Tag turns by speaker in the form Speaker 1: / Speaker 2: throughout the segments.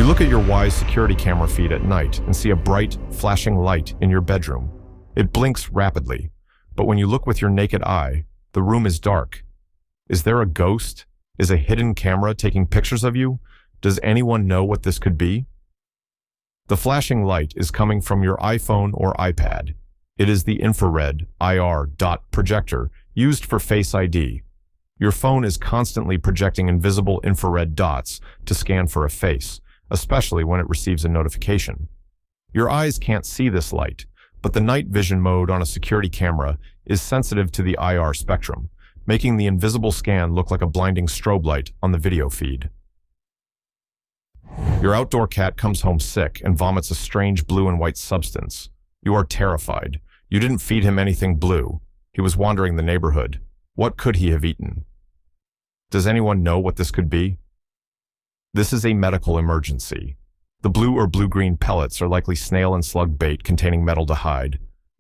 Speaker 1: look at your Wise security camera feed at night and see a bright, flashing light in your bedroom. It blinks rapidly, but when you look with your naked eye, the room is dark. Is there a ghost? Is a hidden camera taking pictures of you? Does anyone know what this could be? The flashing light is coming from your iPhone or iPad. It is the infrared IR dot projector used for Face ID. Your phone is constantly projecting invisible infrared dots to scan for a face, especially when it receives a notification. Your eyes can't see this light, but the night vision mode on a security camera is sensitive to the IR spectrum, making the invisible scan look like a blinding strobe light on the video feed. Your outdoor cat comes home sick and vomits a strange blue and white substance. You are terrified. You didn't feed him anything blue. He was wandering the neighborhood. What could he have eaten? Does anyone know what this could be? This is a medical emergency. The blue or blue-green pellets are likely snail and slug bait containing metal to hide.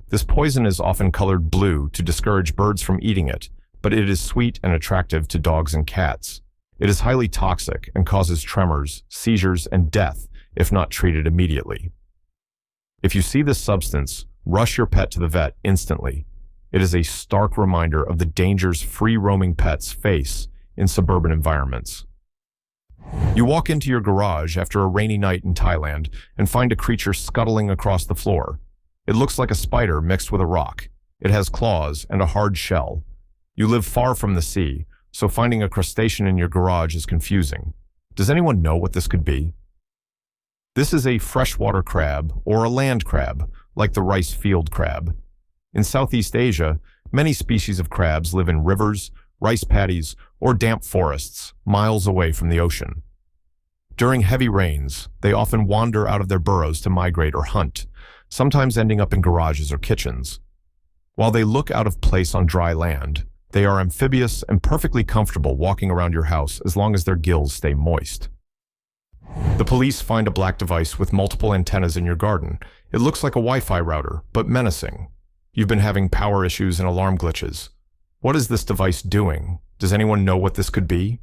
Speaker 1: This poison is often colored blue to discourage birds from eating it, but it is sweet and attractive to dogs and cats. It is highly toxic and causes tremors, seizures, and death if not treated immediately. If you see this substance, rush your pet to the vet instantly. It is a stark reminder of the dangers free-roaming pets face in suburban environments. You walk into your garage after a rainy night in Thailand and find a creature scuttling across the floor. It looks like a spider mixed with a rock. It has claws and a hard shell. You live far from the sea, so finding a crustacean in your garage is confusing. Does anyone know what this could be? This is a freshwater crab or a land crab, like the rice field crab. In Southeast Asia, many species of crabs live in rivers, rice paddies, or damp forests, miles away from the ocean. During heavy rains, they often wander out of their burrows to migrate or hunt, sometimes ending up in garages or kitchens. While they look out of place on dry land, they are amphibious and perfectly comfortable walking around your house as long as their gills stay moist. The police find a black device with multiple antennas in your garden. It looks like a Wi-Fi router, but menacing. You've been having power issues and alarm glitches. What is this device doing? Does anyone know what this could be?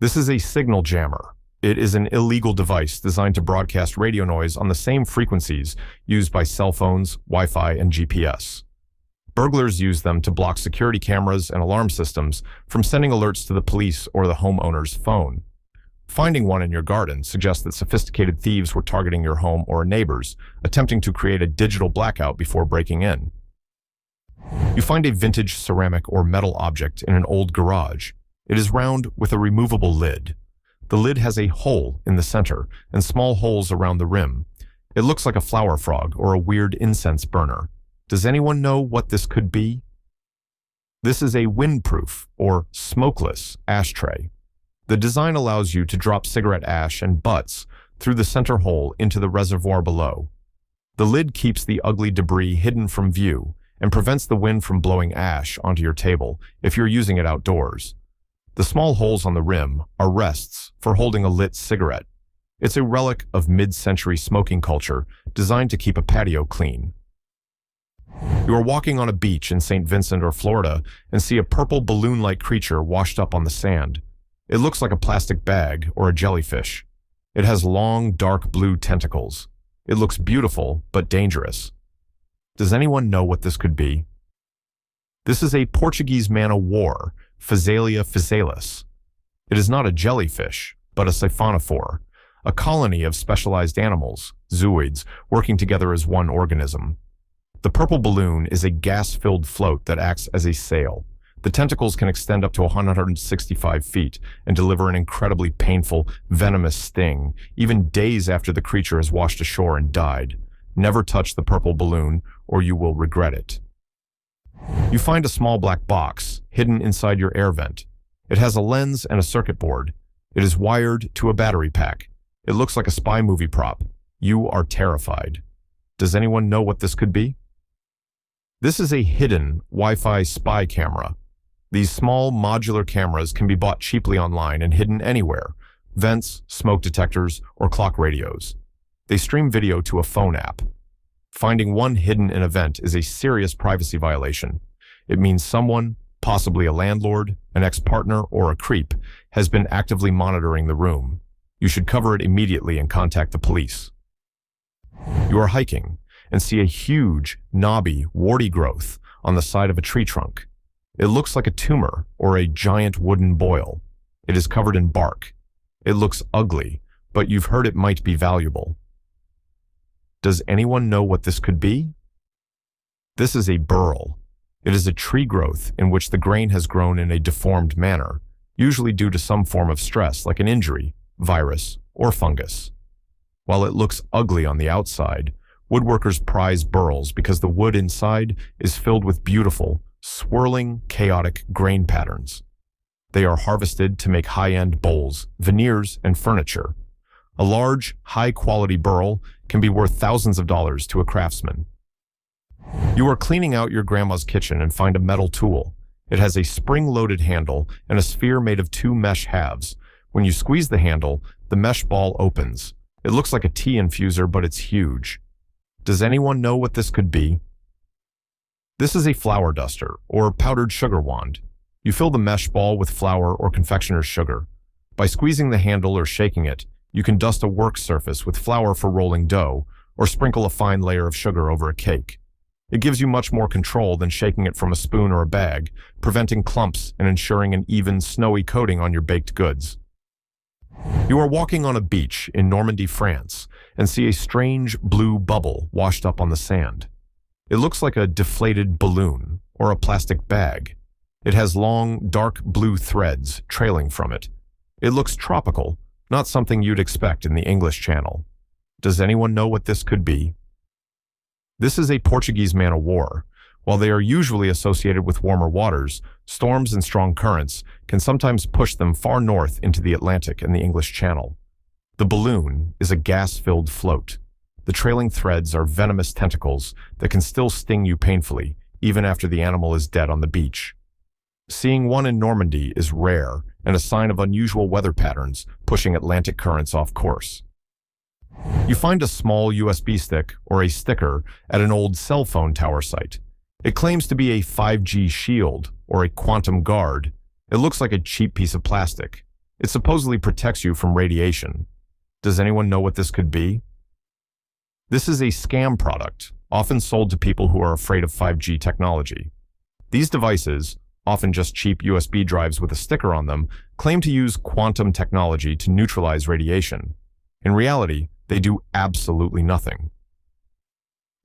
Speaker 1: This is a signal jammer. It is an illegal device designed to broadcast radio noise on the same frequencies used by cell phones, Wi-Fi, and GPS. Burglars use them to block security cameras and alarm systems from sending alerts to the police or the homeowner's phone. Finding one in your garden suggests that sophisticated thieves were targeting your home or neighbors, attempting to create a digital blackout before breaking in. You find a vintage ceramic or metal object in an old garage. It is round with a removable lid. The lid has a hole in the center and small holes around the rim. It looks like a flower frog or a weird incense burner. Does anyone know what this could be? This is a windproof or smokeless ashtray. The design allows you to drop cigarette ash and butts through the center hole into the reservoir below. The lid keeps the ugly debris hidden from view and prevents the wind from blowing ash onto your table if you're using it outdoors. The small holes on the rim are rests for holding a lit cigarette. It's a relic of mid-century smoking culture designed to keep a patio clean. You are walking on a beach in St. Vincent or Florida and see a purple balloon-like creature washed up on the sand. It looks like a plastic bag or a jellyfish. It has long, dark blue tentacles. It looks beautiful, but dangerous. Does anyone know what this could be? This is a Portuguese man-o'-war, Phasalia physalis. It is not a jellyfish, but a siphonophore, a colony of specialized animals, zooids, working together as one organism. The purple balloon is a gas-filled float that acts as a sail. The tentacles can extend up to 165 feet and deliver an incredibly painful, venomous sting, even days after the creature has washed ashore and died. Never touch the purple balloon, or you will regret it. You find a small black box hidden inside your air vent. It has a lens and a circuit board. It is wired to a battery pack. It looks like a spy movie prop. You are terrified. Does anyone know what this could be? This is a hidden Wi-Fi spy camera. These small modular cameras can be bought cheaply online and hidden anywhere: vents, smoke detectors, or clock radios. They stream video to a phone app. Finding one hidden in a vent is a serious privacy violation. It means someone, possibly a landlord, an ex-partner, or a creep, has been actively monitoring the room. You should cover it immediately and contact the police. You are hiking and see a huge, knobby, warty growth on the side of a tree trunk. It looks like a tumor or a giant wooden boil. It is covered in bark. It looks ugly, but you've heard it might be valuable. Does anyone know what this could be? This is a burl. It is a tree growth in which the grain has grown in a deformed manner, usually due to some form of stress like an injury, virus, or fungus. While it looks ugly on the outside, woodworkers prize burls because the wood inside is filled with beautiful, swirling, chaotic grain patterns. They are harvested to make high-end bowls, veneers, and furniture. A large, high-quality burl can be worth thousands of dollars to a craftsman. You are cleaning out your grandma's kitchen and find a metal tool. It has a spring-loaded handle and a sphere made of two mesh halves. When you squeeze the handle, the mesh ball opens. It looks like a tea infuser, but it's huge. Does anyone know what this could be? This is a flour duster, or powdered sugar wand. You fill the mesh ball with flour or confectioner's sugar. By squeezing the handle or shaking it, you can dust a work surface with flour for rolling dough, or sprinkle a fine layer of sugar over a cake. It gives you much more control than shaking it from a spoon or a bag, preventing clumps and ensuring an even, snowy coating on your baked goods. You are walking on a beach in Normandy, France, and see a strange blue bubble washed up on the sand. It looks like a deflated balloon or a plastic bag. It has long, dark blue threads trailing from it. It looks tropical, not something you'd expect in the English Channel. Does anyone know what this could be? This is a Portuguese man-o-war. While they are usually associated with warmer waters, storms and strong currents can sometimes push them far north into the Atlantic and the English Channel. The balloon is a gas-filled float. The trailing threads are venomous tentacles that can still sting you painfully, even after the animal is dead on the beach. Seeing one in Normandy is rare and a sign of unusual weather patterns pushing Atlantic currents off course. You find a small USB stick or a sticker at an old cell phone tower site. It claims to be a 5G shield or a quantum guard. It looks like a cheap piece of plastic. It supposedly protects you from radiation. Does anyone know what this could be? This is a scam product, often sold to people who are afraid of 5G technology. These devices, often just cheap USB drives with a sticker on them, claim to use quantum technology to neutralize radiation. In reality, they do absolutely nothing.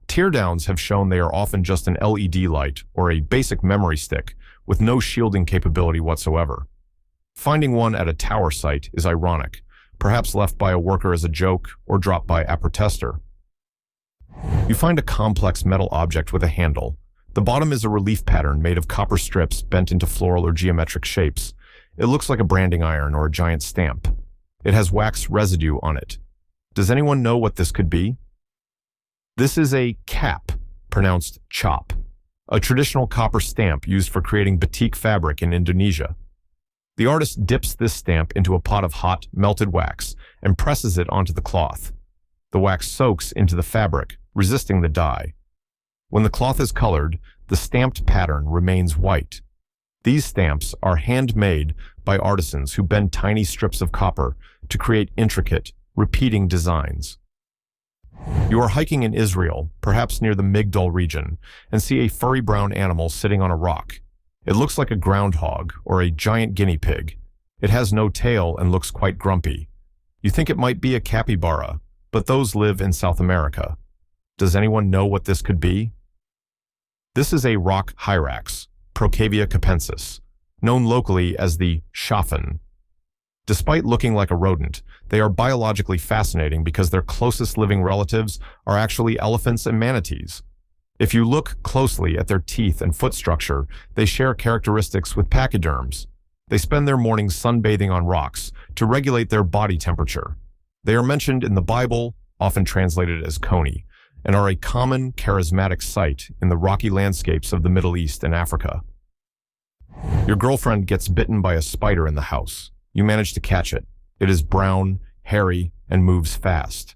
Speaker 1: Teardowns have shown they are often just an LED light or a basic memory stick with no shielding capability whatsoever. Finding one at a tower site is ironic, perhaps left by a worker as a joke or dropped by a protester. You find a complex metal object with a handle. The bottom is a relief pattern made of copper strips bent into floral or geometric shapes. It looks like a branding iron or a giant stamp. It has wax residue on it. Does anyone know what this could be? This is a cap, pronounced chop, a traditional copper stamp used for creating batik fabric in Indonesia. The artist dips this stamp into a pot of hot, melted wax and presses it onto the cloth. The wax soaks into the fabric, resisting the dye. When the cloth is colored, the stamped pattern remains white. These stamps are handmade by artisans who bend tiny strips of copper to create intricate, repeating designs. You are hiking in Israel, perhaps near the Migdol region, and see a furry brown animal sitting on a rock. It looks like a groundhog or a giant guinea pig. It has no tail and looks quite grumpy. You think it might be a capybara, but those live in South America. Does anyone know what this could be? This is a rock hyrax, Procavia capensis, known locally as the schaffen. Despite looking like a rodent, they are biologically fascinating because their closest living relatives are actually elephants and manatees. If you look closely at their teeth and foot structure, they share characteristics with pachyderms. They spend their mornings sunbathing on rocks to regulate their body temperature. They are mentioned in the Bible, often translated as coney, and are a common charismatic sight in the rocky landscapes of the Middle East and Africa. Your girlfriend gets bitten by a spider in the house. You manage to catch it. It is brown, hairy, and moves fast.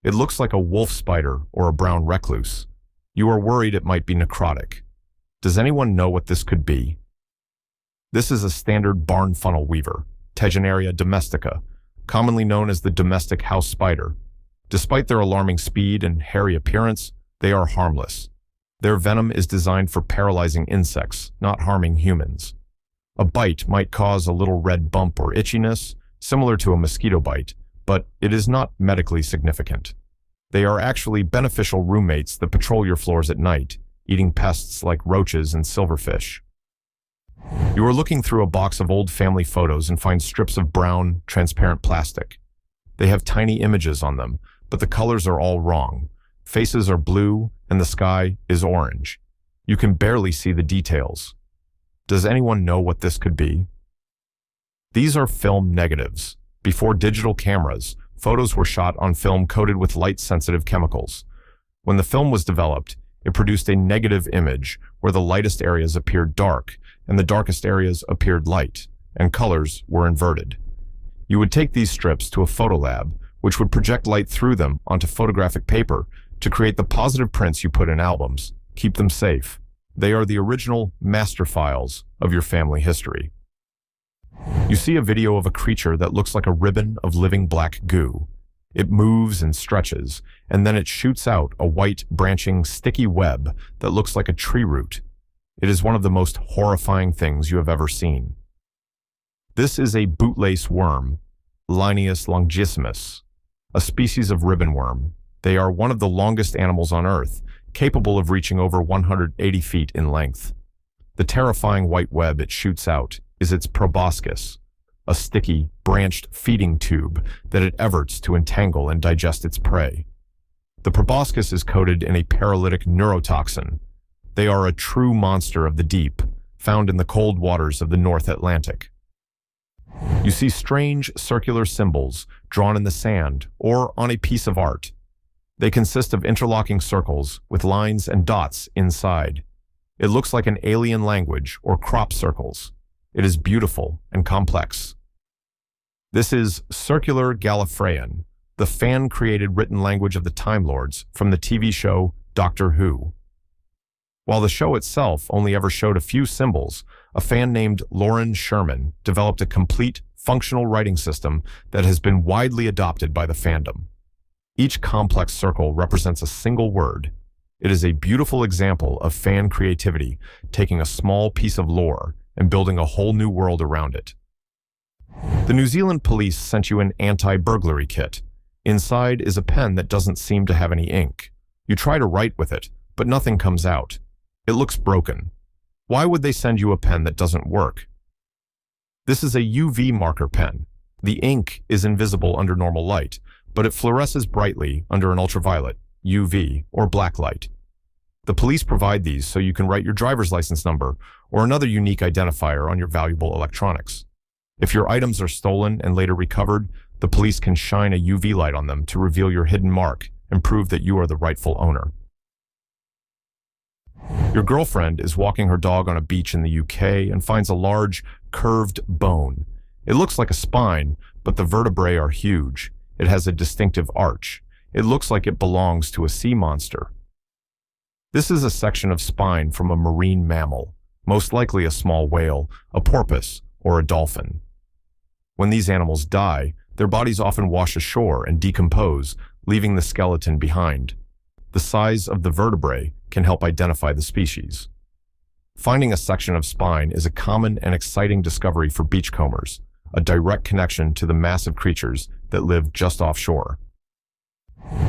Speaker 1: It looks like a wolf spider or a brown recluse. You are worried it might be necrotic. Does anyone know what this could be? This is a standard barn funnel weaver, Tegenaria domestica, commonly known as the domestic house spider. Despite their alarming speed and hairy appearance, they are harmless. Their venom is designed for paralyzing insects, not harming humans. A bite might cause a little red bump or itchiness, similar to a mosquito bite, but it is not medically significant. They are actually beneficial roommates that patrol your floors at night, eating pests like roaches and silverfish. You are looking through a box of old family photos and find strips of brown, transparent plastic. They have tiny images on them, but the colors are all wrong. Faces are blue, and the sky is orange. You can barely see the details. Does anyone know what this could be? These are film negatives. Before digital cameras, photos were shot on film coated with light-sensitive chemicals. When the film was developed, it produced a negative image where the lightest areas appeared dark and the darkest areas appeared light, and colors were inverted. You would take these strips to a photo lab, which would project light through them onto photographic paper to create the positive prints you put in albums. Keep them safe. They are the original master files of your family history. You see a video of a creature that looks like a ribbon of living black goo. It moves and stretches, and then it shoots out a white, branching, sticky web that looks like a tree root. It is one of the most horrifying things you have ever seen. This is a bootlace worm, Linnaeus longissimus, a species of ribbon worm. They are one of the longest animals on Earth, capable of reaching over 180 feet in length. The terrifying white web it shoots out is its proboscis, a sticky, branched feeding tube that it everts to entangle and digest its prey. The proboscis is coated in a paralytic neurotoxin. They are a true monster of the deep, found in the cold waters of the North Atlantic. You see strange circular symbols drawn in the sand or on a piece of art. They consist of interlocking circles with lines and dots inside. It looks like an alien language or crop circles. It is beautiful and complex. This is Circular Gallifreyan, the fan-created written language of the Time Lords from the TV show Doctor Who. While the show itself only ever showed a few symbols, a fan named Lauren Sherman developed a complete, functional writing system that has been widely adopted by the fandom. Each complex circle represents a single word. It is a beautiful example of fan creativity, taking a small piece of lore and building a whole new world around it. The New Zealand police sent you an anti-burglary kit. Inside is a pen that doesn't seem to have any ink. You try to write with it, but nothing comes out. It looks broken. Why would they send you a pen that doesn't work? This is a UV marker pen. The ink is invisible under normal light, but it fluoresces brightly under an ultraviolet, UV, or black light. The police provide these so you can write your driver's license number or another unique identifier on your valuable electronics. If your items are stolen and later recovered, the police can shine a UV light on them to reveal your hidden mark and prove that you are the rightful owner. Your girlfriend is walking her dog on a beach in the UK and finds a large, curved bone. It looks like a spine, but the vertebrae are huge. It has a distinctive arch. It looks like it belongs to a sea monster. This is a section of spine from a marine mammal, most likely a small whale, a porpoise, or a dolphin. When these animals die, their bodies often wash ashore and decompose, leaving the skeleton behind. The size of the vertebrae can help identify the species. Finding a section of spine is a common and exciting discovery for beachcombers, a direct connection to the massive creatures that live just offshore.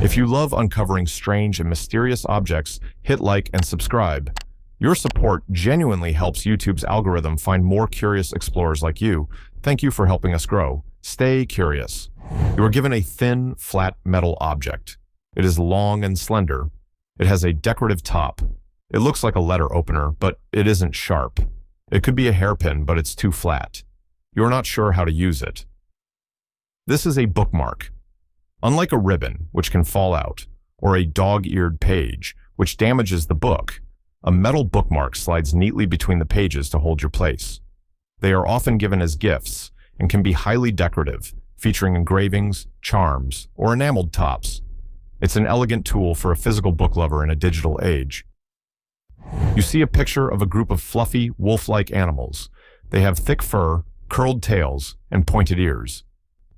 Speaker 1: If you love uncovering strange and mysterious objects, hit like and subscribe. Your support genuinely helps YouTube's algorithm find more curious explorers like you. Thank you for helping us grow. Stay curious. You are given a thin, flat metal object. It is long and slender. It has a decorative top. It looks like a letter opener, but it isn't sharp. It could be a hairpin, but it's too flat. You are not sure how to use it. This is a bookmark. Unlike a ribbon, which can fall out, or a dog-eared page, which damages the book, a metal bookmark slides neatly between the pages to hold your place. They are often given as gifts and can be highly decorative, featuring engravings, charms, or enameled tops. It's an elegant tool for a physical book lover in a digital age. You see a picture of a group of fluffy, wolf-like animals. They have thick fur, curled tails, and pointed ears.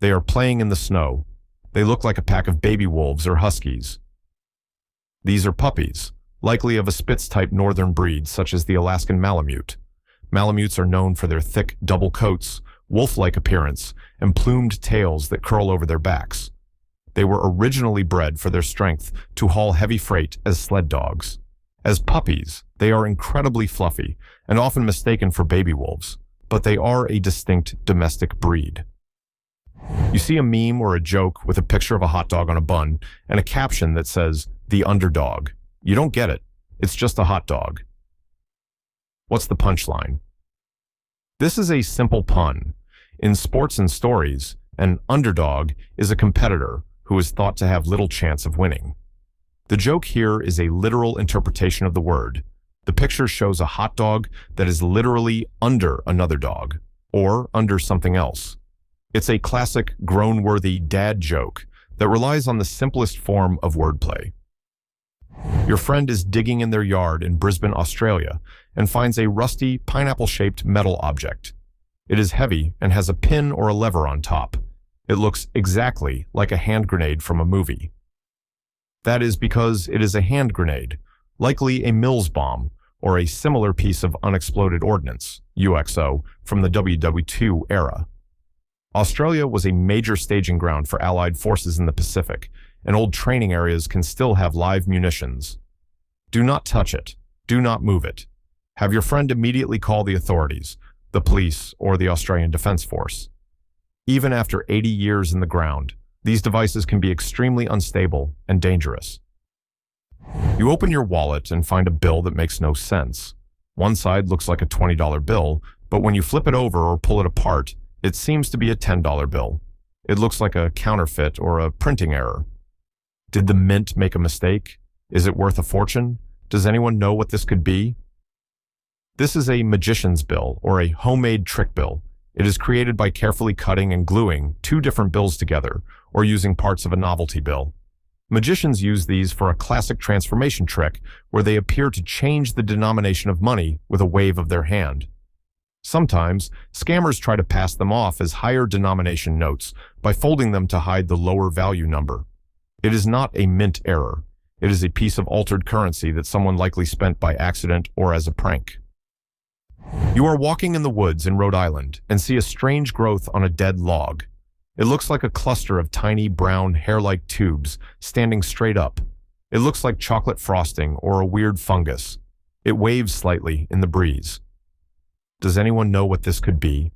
Speaker 1: They are playing in the snow. They look like a pack of baby wolves or huskies. These are puppies, likely of a Spitz-type northern breed such as the Alaskan Malamute. Malamutes are known for their thick double coats, wolf-like appearance, and plumed tails that curl over their backs. They were originally bred for their strength to haul heavy freight as sled dogs. As puppies, they are incredibly fluffy and often mistaken for baby wolves, but they are a distinct domestic breed. You see a meme or a joke with a picture of a hot dog on a bun and a caption that says, "The underdog." You don't get it. It's just a hot dog. What's the punchline? This is a simple pun. In sports and stories, an underdog is a competitor who is thought to have little chance of winning. The joke here is a literal interpretation of the word. The picture shows a hot dog that is literally under another dog, or under something else. It's a classic groan-worthy dad joke that relies on the simplest form of wordplay. Your friend is digging in their yard in Brisbane, Australia, and finds a rusty, pineapple-shaped metal object. It is heavy and has a pin or a lever on top. It looks exactly like a hand grenade from a movie. That is because it is a hand grenade, likely a Mills bomb, or a similar piece of unexploded ordnance, UXO, from the WW2 era. Australia was a major staging ground for Allied forces in the Pacific, and old training areas can still have live munitions. Do not touch it. Do not move it. Have your friend immediately call the authorities, the police, or the Australian Defence Force. Even after 80 years in the ground, these devices can be extremely unstable and dangerous. You open your wallet and find a bill that makes no sense. One side looks like a $20 bill, but when you flip it over or pull it apart, it seems to be a $10 bill. It looks like a counterfeit or a printing error. Did the mint make a mistake? Is it worth a fortune? Does anyone know what this could be? This is a magician's bill, or a homemade trick bill. It is created by carefully cutting and gluing two different bills together, or using parts of a novelty bill. Magicians use these for a classic transformation trick where they appear to change the denomination of money with a wave of their hand. Sometimes, scammers try to pass them off as higher denomination notes by folding them to hide the lower value number. It is not a mint error. It is a piece of altered currency that someone likely spent by accident or as a prank. You are walking in the woods in Rhode Island and see a strange growth on a dead log. It looks like a cluster of tiny brown hair-like tubes standing straight up. It looks like chocolate frosting or a weird fungus. It waves slightly in the breeze. Does anyone know what this could be?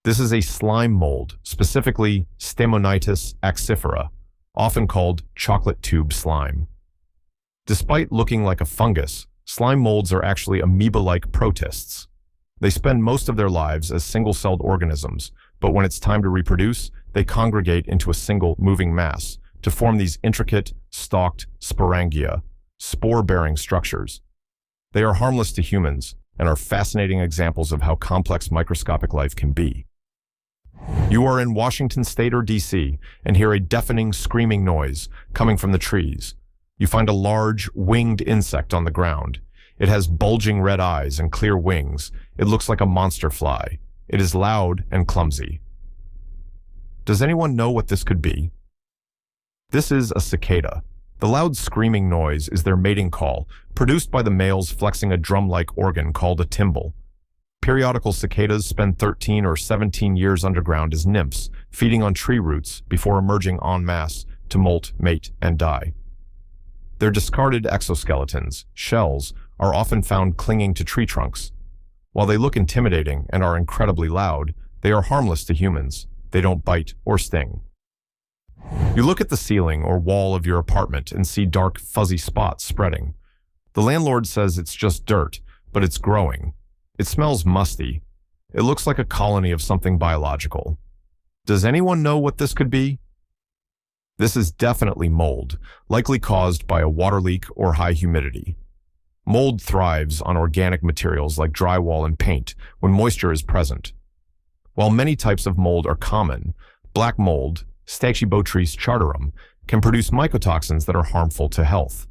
Speaker 1: This is a slime mold, specifically Stamonitis axifera, often called chocolate tube slime. Despite looking like a fungus, slime molds are actually amoeba-like protists. They spend most of their lives as single-celled organisms, but when it's time to reproduce, they congregate into a single moving mass to form these intricate, stalked sporangia, spore-bearing structures. They are harmless to humans and are fascinating examples of how complex microscopic life can be. You are in Washington State or DC and hear a deafening screaming noise coming from the trees. You find a large, winged insect on the ground. It has bulging red eyes and clear wings. It looks like a monster fly. It is loud and clumsy. Does anyone know what this could be? This is a cicada. The loud screaming noise is their mating call, produced by the males flexing a drum-like organ called a timbal. Periodical cicadas spend 13 or 17 years underground as nymphs, feeding on tree roots before emerging en masse to molt, mate, and die. Their discarded exoskeletons, shells, are often found clinging to tree trunks. While they look intimidating and are incredibly loud, they are harmless to humans. They don't bite or sting. You look at the ceiling or wall of your apartment and see dark, fuzzy spots spreading. The landlord says it's just dirt, but it's growing. It smells musty. It looks like a colony of something biological. Does anyone know what this could be? This is definitely mold, likely caused by a water leak or high humidity. Mold thrives on organic materials like drywall and paint when moisture is present. While many types of mold are common, black mold, Stachybotrys chartarum, can produce mycotoxins that are harmful to health.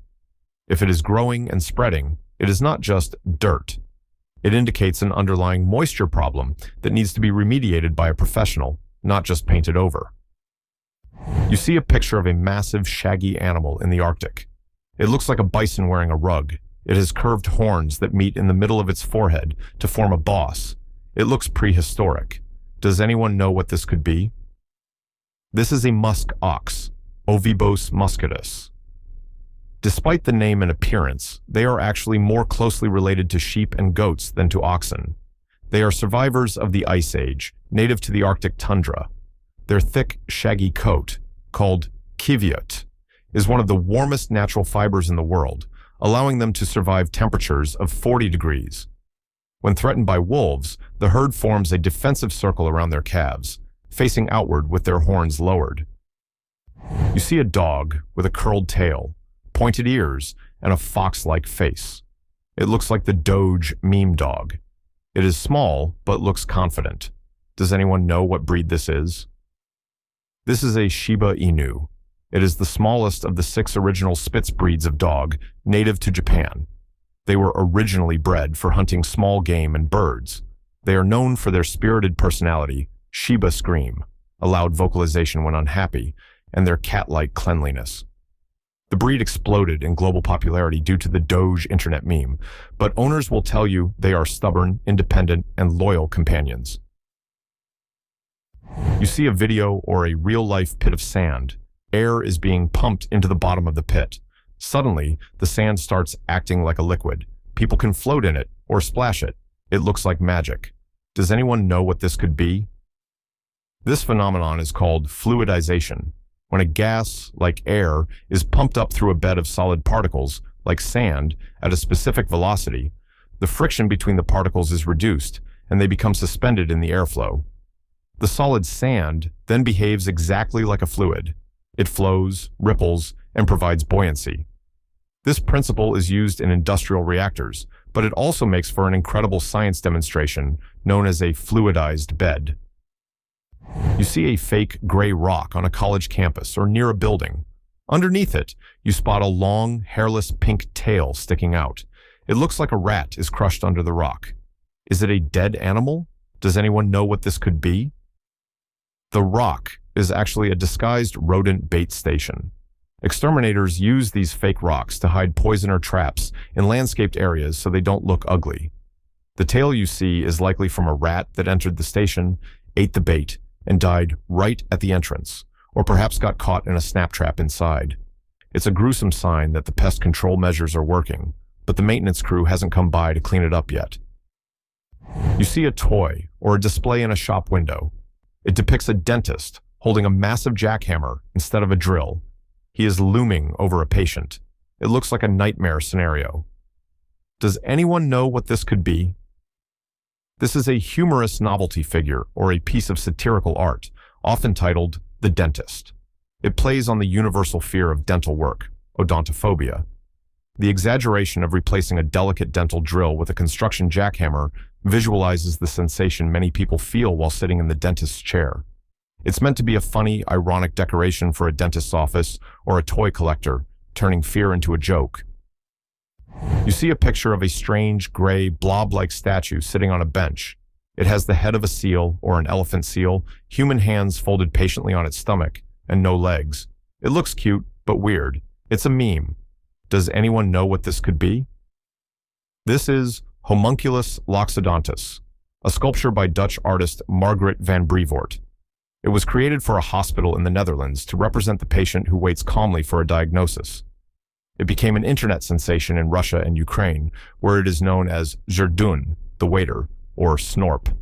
Speaker 1: If it is growing and spreading, it is not just dirt. It indicates an underlying moisture problem that needs to be remediated by a professional, not just painted over. You see a picture of a massive, shaggy animal in the Arctic. It looks like a bison wearing a rug. It has curved horns that meet in the middle of its forehead to form a boss. It looks prehistoric. Does anyone know what this could be? This is a musk ox, Ovibos muscatus. Despite the name and appearance, they are actually more closely related to sheep and goats than to oxen. They are survivors of the Ice Age, native to the Arctic tundra. Their thick, shaggy coat, called kiviot, is one of the warmest natural fibers in the world, allowing them to survive temperatures of 40 degrees. When threatened by wolves, the herd forms a defensive circle around their calves, facing outward with their horns lowered. You see a dog with a curled tail, pointed ears, and a fox-like face. It looks like the Doge meme dog. It is small, but looks confident. Does anyone know what breed this is? This is a Shiba Inu. It is the smallest of the 6 original Spitz breeds of dog native to Japan. They were originally bred for hunting small game and birds. They are known for their spirited personality, Shiba scream, a loud vocalization when unhappy, and their cat-like cleanliness. The breed exploded in global popularity due to the Doge internet meme, but owners will tell you they are stubborn, independent, and loyal companions. You see a video or a real-life pit of sand. Air is being pumped into the bottom of the pit. Suddenly, the sand starts acting like a liquid. People can float in it or splash it. It looks like magic. Does anyone know what this could be? This phenomenon is called fluidization. When a gas, like air, is pumped up through a bed of solid particles, like sand, at a specific velocity, the friction between the particles is reduced, and they become suspended in the airflow. The solid sand then behaves exactly like a fluid. It flows, ripples, and provides buoyancy. This principle is used in industrial reactors, but it also makes for an incredible science demonstration known as a fluidized bed. You see a fake gray rock on a college campus or near a building. Underneath it, you spot a long, hairless pink tail sticking out. It looks like a rat is crushed under the rock. Is it a dead animal? Does anyone know what this could be? The rock is actually a disguised rodent bait station. Exterminators use these fake rocks to hide poison or traps in landscaped areas so they don't look ugly. The tail you see is likely from a rat that entered the station, ate the bait, and died right at the entrance, or perhaps got caught in a snap trap inside. It's a gruesome sign that the pest control measures are working, but the maintenance crew hasn't come by to clean it up yet. You see a toy or a display in a shop window. It depicts a dentist holding a massive jackhammer instead of a drill. He is looming over a patient. It looks like a nightmare scenario. Does anyone know what this could be? This is a humorous novelty figure or a piece of satirical art, often titled The Dentist. It plays on the universal fear of dental work, odontophobia. The exaggeration of replacing a delicate dental drill with a construction jackhammer visualizes the sensation many people feel while sitting in the dentist's chair. It's meant to be a funny, ironic decoration for a dentist's office or a toy collector, turning fear into a joke. You see a picture of a strange, gray, blob-like statue sitting on a bench. It has the head of a seal or an elephant seal, human hands folded patiently on its stomach, and no legs. It looks cute, but weird. It's a meme. Does anyone know what this could be? This is Homunculus loxodontus, a sculpture by Dutch artist Margaret van Brevoort. It was created for a hospital in the Netherlands to represent the patient who waits calmly for a diagnosis. It became an internet sensation in Russia and Ukraine, where it is known as Zerdun, the waiter, or Snorp.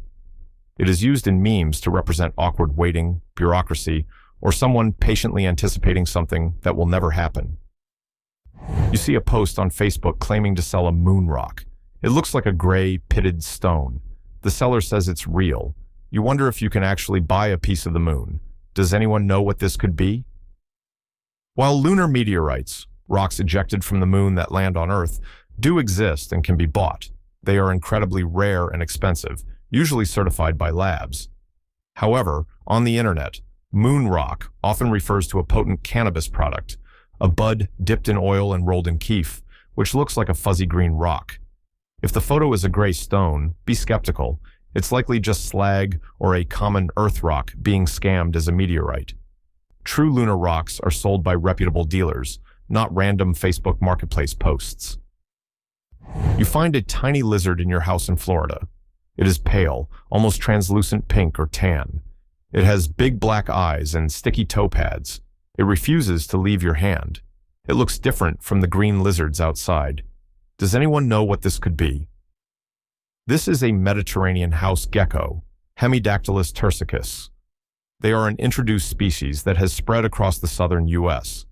Speaker 1: It is used in memes to represent awkward waiting, bureaucracy, or someone patiently anticipating something that will never happen. You see a post on Facebook claiming to sell a moon rock. It looks like a gray, pitted stone. The seller says it's real. You wonder if you can actually buy a piece of the moon. Does anyone know what this could be? While lunar meteorites, rocks ejected from the moon that land on Earth, do exist and can be bought, they are incredibly rare and expensive, usually certified by labs. However, on the internet, moon rock often refers to a potent cannabis product, a bud dipped in oil and rolled in keef, which looks like a fuzzy green rock. If the photo is a gray stone, be skeptical. It's likely just slag or a common Earth rock being scammed as a meteorite. True lunar rocks are sold by reputable dealers, not random Facebook Marketplace posts. You find a tiny lizard in your house in Florida. It is pale, almost translucent pink or tan. It has big black eyes and sticky toe pads. It refuses to leave your hand. It looks different from the green lizards outside. Does anyone know what this could be? This is a Mediterranean house gecko, Hemidactylus tursicus. They are an introduced species that has spread across the southern U.S.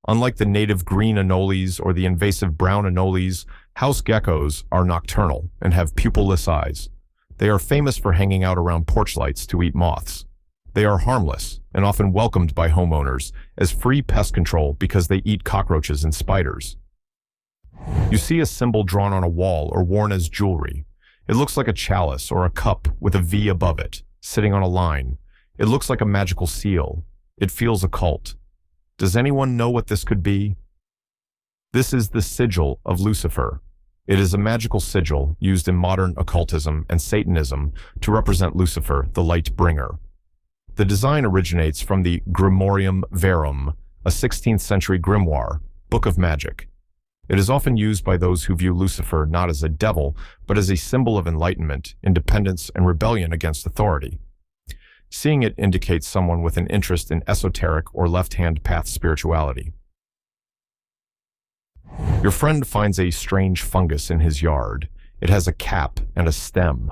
Speaker 1: Unlike the native green anoles or the invasive brown anoles, house geckos are nocturnal and have pupilless eyes. They are famous for hanging out around porch lights to eat moths. They are harmless and often welcomed by homeowners as free pest control because they eat cockroaches and spiders. You see a symbol drawn on a wall or worn as jewelry. It looks like a chalice or a cup with a V above it, sitting on a line. It looks like a magical seal. It feels occult. Does anyone know what this could be? This is the sigil of Lucifer. It is a magical sigil used in modern occultism and Satanism to represent Lucifer, the light bringer. The design originates from the Grimorium Verum, a 16th century grimoire, book of magic. It is often used by those who view Lucifer not as a devil, but as a symbol of enlightenment, independence, and rebellion against authority. Seeing it indicates someone with an interest in esoteric or left-hand path spirituality. Your friend finds a strange fungus in his yard. It has a cap and a stem.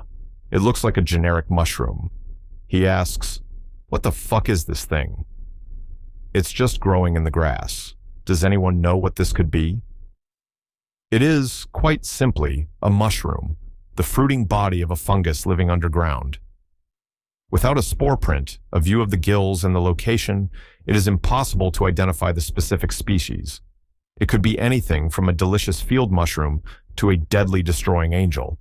Speaker 1: It looks like a generic mushroom. He asks, "What the fuck is this thing?" It's just growing in the grass. Does anyone know what this could be? It is, quite simply, a mushroom, the fruiting body of a fungus living underground. Without a spore print, a view of the gills and the location, it is impossible to identify the specific species. It could be anything from a delicious field mushroom to a deadly destroying angel.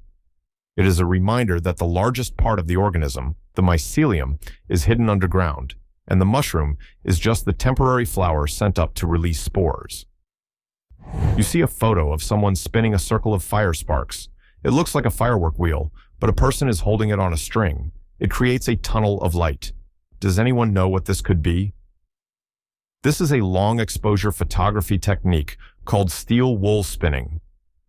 Speaker 1: It is a reminder that the largest part of the organism, the mycelium, is hidden underground, and the mushroom is just the temporary flower sent up to release spores. You see a photo of someone spinning a circle of fire sparks. It looks like a firework wheel, but a person is holding it on a string. It creates a tunnel of light. Does anyone know what this could be? This is a long exposure photography technique called steel wool spinning.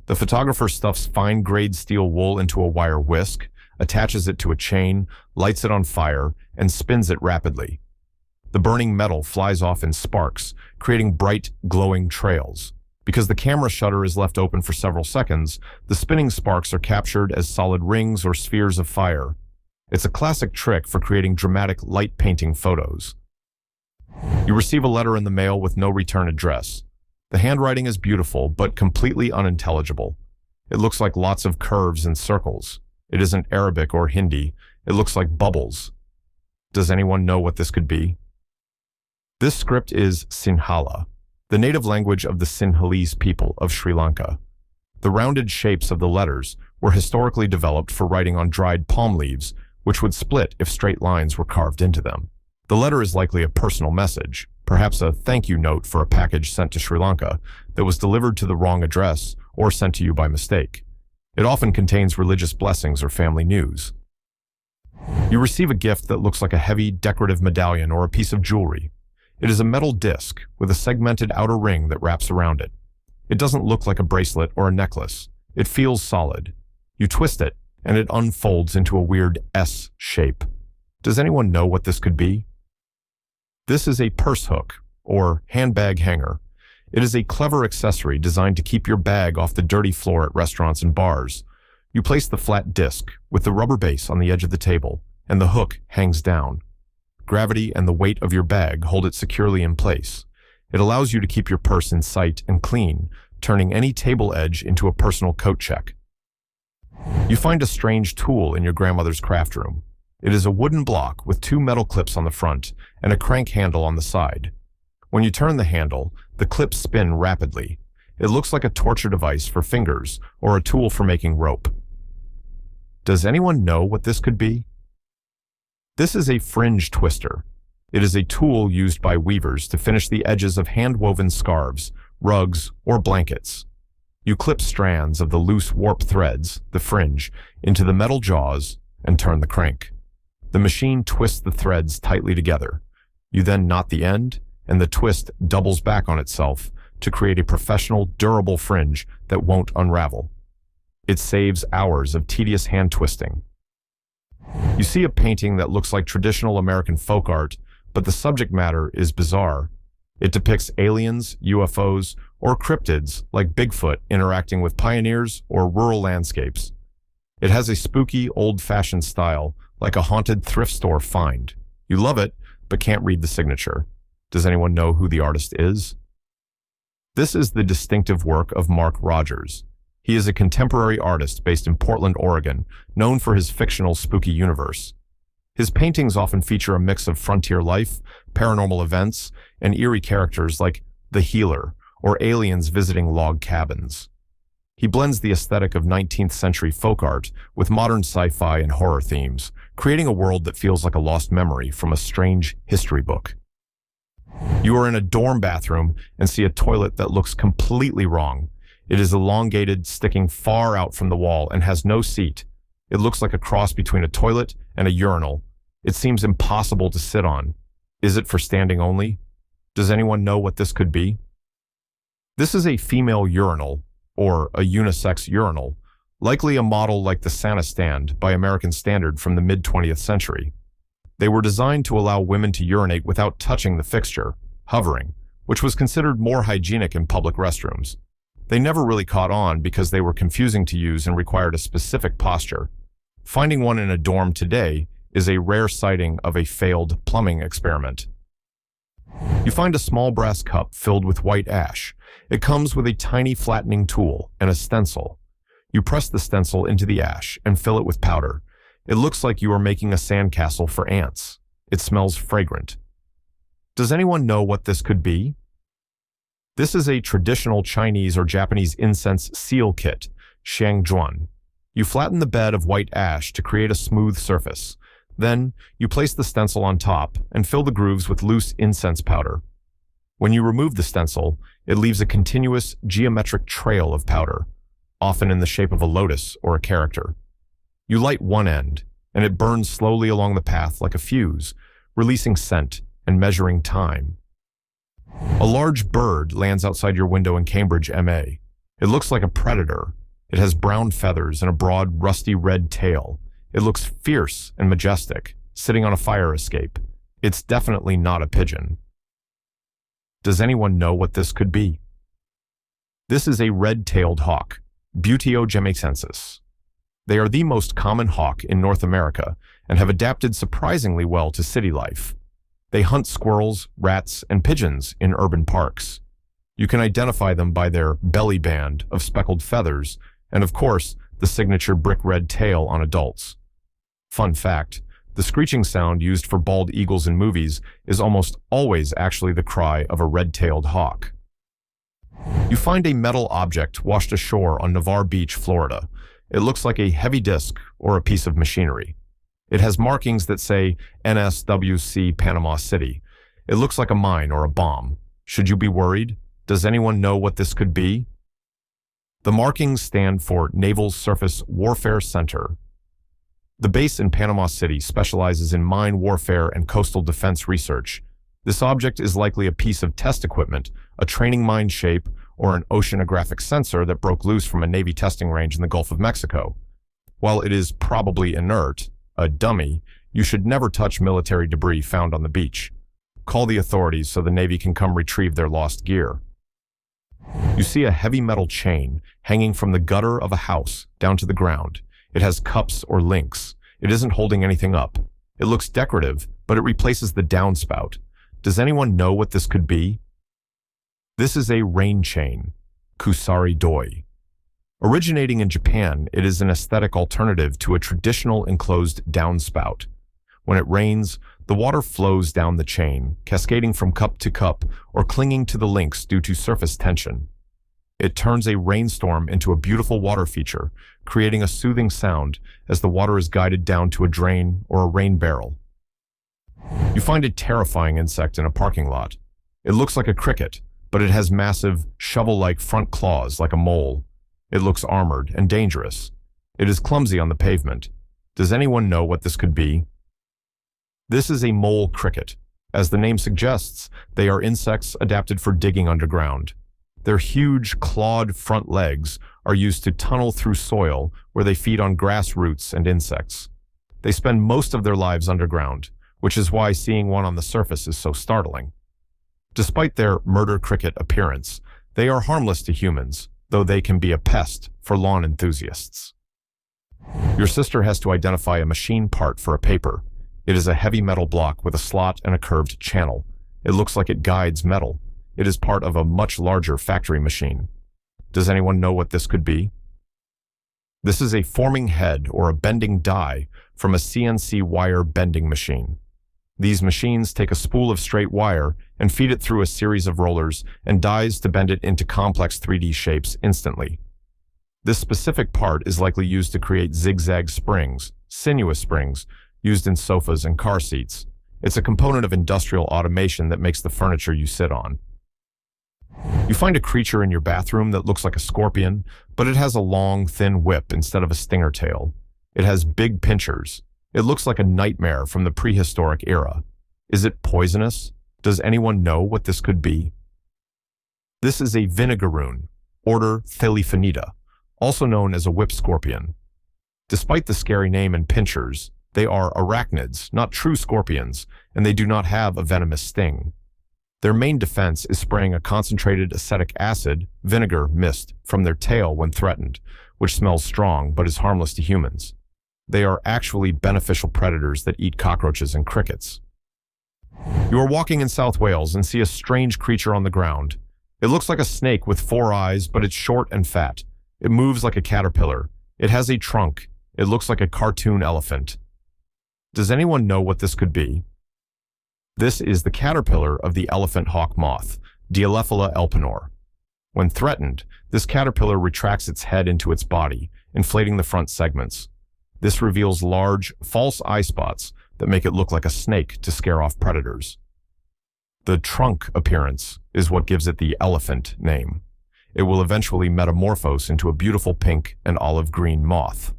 Speaker 1: The photographer stuffs fine-grade steel wool into a wire whisk, attaches it to a chain, lights it on fire, and spins it rapidly. The burning metal flies off in sparks, creating bright, glowing trails. Because the camera shutter is left open for several seconds, the spinning sparks are captured as solid rings or spheres of fire. It's a classic trick for creating dramatic light painting photos. You receive a letter in the mail with no return address. The handwriting is beautiful, but completely unintelligible. It looks like lots of curves and circles. It isn't Arabic or Hindi. It looks like bubbles. Does anyone know what this could be? This script is Sinhala, the native language of the Sinhalese people of Sri Lanka. The rounded shapes of the letters were historically developed for writing on dried palm leaves, which would split if straight lines were carved into them. The letter is likely a personal message, perhaps a thank you note for a package sent to Sri Lanka that was delivered to the wrong address or sent to you by mistake. It often contains religious blessings or family news. You receive a gift that looks like a heavy, decorative medallion or a piece of jewelry. It is a metal disc with a segmented outer ring that wraps around it. It doesn't look like a bracelet or a necklace. It feels solid. You twist it, and it unfolds into a weird S shape. Does anyone know what this could be? This is a purse hook, or handbag hanger. It is a clever accessory designed to keep your bag off the dirty floor at restaurants and bars. You place the flat disc with the rubber base on the edge of the table, and the hook hangs down. Gravity and the weight of your bag hold it securely in place. It allows you to keep your purse in sight and clean, turning any table edge into a personal coat check. You find a strange tool in your grandmother's craft room. It is a wooden block with two metal clips on the front and a crank handle on the side. When you turn the handle, the clips spin rapidly. It looks like a torture device for fingers or a tool for making rope. Does anyone know what this could be? This is a fringe twister. It is a tool used by weavers to finish the edges of hand-woven scarves, rugs, or blankets. You clip strands of the loose warp threads, the fringe, into the metal jaws, and turn the crank. The machine twists the threads tightly together. You then knot the end, and the twist doubles back on itself to create a professional, durable fringe that won't unravel. It saves hours of tedious hand twisting. You see a painting that looks like traditional American folk art, but the subject matter is bizarre. It depicts aliens, UFOs, or cryptids like Bigfoot interacting with pioneers or rural landscapes. It has a spooky, old-fashioned style, like a haunted thrift store find. You love it, but can't read the signature. Does anyone know who the artist is? This is the distinctive work of Mark Rogers. He is a contemporary artist based in Portland, Oregon, known for his fictional spooky universe. His paintings often feature a mix of frontier life, paranormal events, and eerie characters like the Healer or aliens visiting log cabins. He blends the aesthetic of 19th century folk art with modern sci-fi and horror themes, creating a world that feels like a lost memory from a strange history book. You are in a dorm bathroom and see a toilet that looks completely wrong. It is elongated, sticking far out from the wall, and has no seat. It looks like a cross between a toilet and a urinal. It seems impossible to sit on. Is it for standing only? Does anyone know what this could be? This is a female urinal, or a unisex urinal, likely a model like the Santa stand by American standard from the mid-20th century. They were designed to allow women to urinate without touching the fixture, hovering, which was considered more hygienic in public restrooms. They never really caught on because they were confusing to use and required a specific posture. Finding one in a dorm today is a rare sighting of a failed plumbing experiment. You find a small brass cup filled with white ash. It comes with a tiny flattening tool and a stencil. You press the stencil into the ash and fill it with powder. It looks like you are making a sandcastle for ants. It smells fragrant. Does anyone know what this could be? This is a traditional Chinese or Japanese incense seal kit, shangzhuan. You flatten the bed of white ash to create a smooth surface. Then, you place the stencil on top and fill the grooves with loose incense powder. When you remove the stencil, it leaves a continuous, geometric trail of powder, often in the shape of a lotus or a character. You light one end, and it burns slowly along the path like a fuse, releasing scent and measuring time. A large bird lands outside your window in Cambridge, MA. It looks like a predator. It has brown feathers and a broad, rusty red tail. It looks fierce and majestic, sitting on a fire escape. It's definitely not a pigeon. Does anyone know what this could be? This is a red-tailed hawk, Buteo gemexensis. They are the most common hawk in North America and have adapted surprisingly well to city life. They hunt squirrels, rats, and pigeons in urban parks. You can identify them by their belly band of speckled feathers and, of course, the signature brick red tail on adults. Fun fact, the screeching sound used for bald eagles in movies is almost always actually the cry of a red-tailed hawk. You find a metal object washed ashore on Navarre Beach, Florida. It looks like a heavy disc or a piece of machinery. It has markings that say NSWC Panama City. It looks like a mine or a bomb. Should you be worried? Does anyone know what this could be? The markings stand for Naval Surface Warfare Center. The base in Panama City specializes in mine warfare and coastal defense research. This object is likely a piece of test equipment, a training mine shape, or an oceanographic sensor that broke loose from a Navy testing range in the Gulf of Mexico. While it is probably inert, a dummy, you should never touch military debris found on the beach. Call the authorities so the Navy can come retrieve their lost gear. You see a heavy metal chain hanging from the gutter of a house down to the ground. It has cups or links. It isn't holding anything up. It looks decorative, but it replaces the downspout. Does anyone know what this could be? This is a rain chain, kusari doi. Originating in Japan, it is an aesthetic alternative to a traditional enclosed downspout. When it rains, the water flows down the chain, cascading from cup to cup or clinging to the links due to surface tension. It turns a rainstorm into a beautiful water feature, creating a soothing sound as the water is guided down to a drain or a rain barrel. You find a terrifying insect in a parking lot. It looks like a cricket, but it has massive, shovel-like front claws like a mole. It looks armored and dangerous. It is clumsy on the pavement. Does anyone know what this could be? This is a mole cricket. As the name suggests, they are insects adapted for digging underground. Their huge, clawed front legs are used to tunnel through soil where they feed on grass roots and insects. They spend most of their lives underground, which is why seeing one on the surface is so startling. Despite their murder cricket appearance, they are harmless to humans, though they can be a pest for lawn enthusiasts. Your sister has to identify a machine part for a paper. It is a heavy metal block with a slot and a curved channel. It looks like it guides metal. It is part of a much larger factory machine. Does anyone know what this could be? This is a forming head or a bending die from a CNC wire bending machine. These machines take a spool of straight wire and feed it through a series of rollers and dies to bend it into complex 3D shapes instantly. This specific part is likely used to create zigzag springs, sinuous springs, used in sofas and car seats. It's a component of industrial automation that makes the furniture you sit on. You find a creature in your bathroom that looks like a scorpion, but it has a long, thin whip instead of a stinger tail. It has big pincers. It looks like a nightmare from the prehistoric era. Is it poisonous? Does anyone know what this could be? This is a vinegaroon, order Theliphanida, also known as a whip scorpion. Despite the scary name and pincers, they are arachnids, not true scorpions, and they do not have a venomous sting. Their main defense is spraying a concentrated acetic acid, vinegar mist, from their tail when threatened, which smells strong but is harmless to humans. They are actually beneficial predators that eat cockroaches and crickets. You are walking in South Wales and see a strange creature on the ground. It looks like a snake with 4 eyes, but it's short and fat. It moves like a caterpillar. It has a trunk. It looks like a cartoon elephant. Does anyone know what this could be? This is the caterpillar of the elephant hawk moth, Dialephila elpenor. When threatened, this caterpillar retracts its head into its body, inflating the front segments. This reveals large, false eye spots that make it look like a snake to scare off predators. The trunk appearance is what gives it the elephant name. It will eventually metamorphose into a beautiful pink and olive green moth.